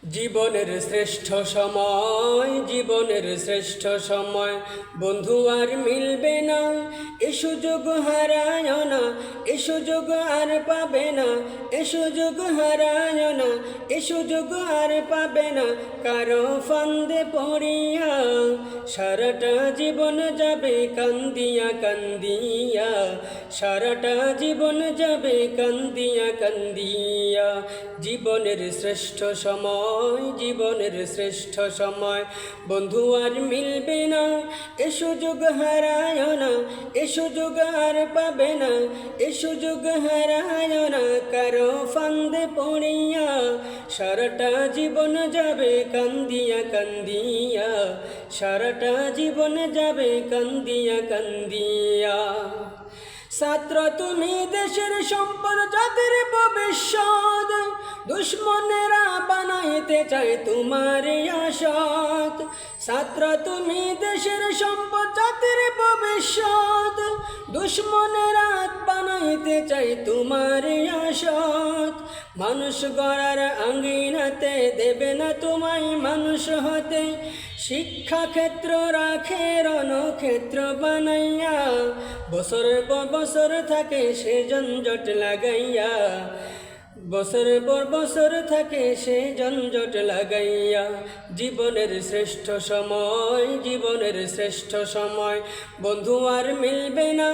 জীবনের শ্রেষ্ঠ সময়, জীবনের শ্রেষ্ঠ সময় বন্ধু আর মিলবে না, এ সুযোগ হারায় না, এ সুযোগ আর পাবে না, এ সুযোগ হারায় না, এ সুযোগ আর পাবে না। কারো ফান্দে পড়িয়া সারাটা জীবন যাবে কান্দিয়া কান্দিয়া, সারাটা জীবন যাবে কান্দিয়া কান্দিয়া। জীবনের শ্রেষ্ঠ সময়, জীবনের শ্রেষ্ঠ সময় বন্ধু আর মিলবে না, এ সুযোগ হারায় না, এ সুযোগ আর পাবে না, এ সুযোগ হারায় না। কারো ফান্দে পড়িয়া সারাটা জীবন যাবে কান্দিয়া কান্দিয়া, সারাটা জীবন যাবে কান্দিয়া কান্দিয়া। ছাত্র তুমি দেশের সম্পদ, জাতির ভবিষ্যৎ, দুশ্মনেরা বানাইতে চায় তোমার আসত। ছাত্র তুমি দেশের সম্পদ, জাতির ভবিষ্যৎ, দুশ্মনেরা বানাইতে চায় তোমার আসত। মানুষ গড়ার আঙ্গিনাতে দেবে না তোমায় মানুষ হতে, শিক্ষা ক্ষেত্র রাখে রণক্ষেত্র বানাইয়া, বছরের পর বছর থাকে সে জঞ্জট লাগাইয়া, বছরের পর বছর থাকে সে জঞ্জট লাগাইয়া। জীবনের শ্রেষ্ঠ সময়, জীবনের শ্রেষ্ঠ সময় বন্ধু আর মিলবে না,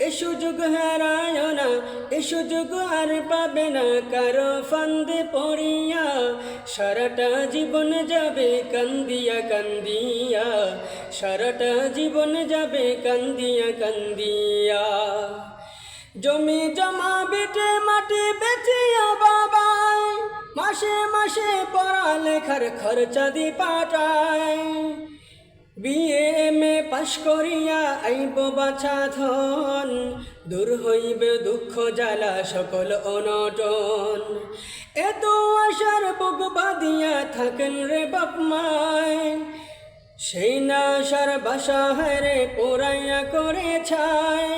এ সুযোগ হারায় না, এ সুযোগ আর পাবে না। কারো ফান্দে পড়িয়া সারাটা জীবন যাবে কান্দিয়া কান্দিয়া, সারাটা জীবন যাবে কান্দিয়া কান্দিয়া। জমি জমা বেটে মাটি বেচিয়া বাবাই, মাসে মাসে পড়ালেখার খরচা দি পাঠায়। বিএ এমএ পাশ করিয়া আইব বাছা ধন, দূর হইবে দুঃখ জ্বালা সকল অনটন। এত আশার বুক বাঁধিয়া থাকেন রে বাপ মায়, সেই না আশার বাসা হারে পোড়াইয়া করে ছাই।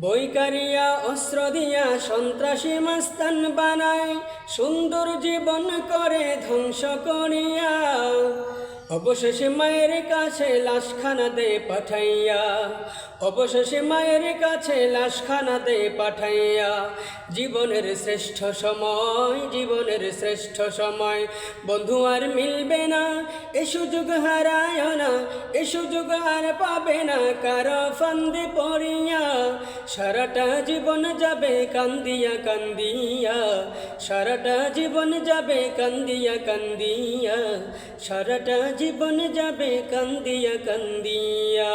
বৈকারিয়া অস্ত্র দিয়া সন্ত্রাসী মাস্তান বানায়, সুন্দর জীবন করে ধ্বংস করিয়া। অবশেষে মায়ের কাছে লাশখানা দে পাঠাইয়া, অবশেষে মায়ের কাছে লাশখানা দে পাঠাইয়া। জীবনের শ্রেষ্ঠ সময়, জীবনের শ্রেষ্ঠ সময় বন্ধু আর মিলবে না, এ সুযোগ হারায় না, এ সুযোগ আর পাবে না। কারো ফান্দে পড়িয়া সারাটা জীবন যাবে কান্দিয়া কান্দিয়া, সারাটা জীবন যাবে কান্দিয়া কান্দিয়া, সারাটা জীবন যাবে কান্দিয়া কান্দিয়া।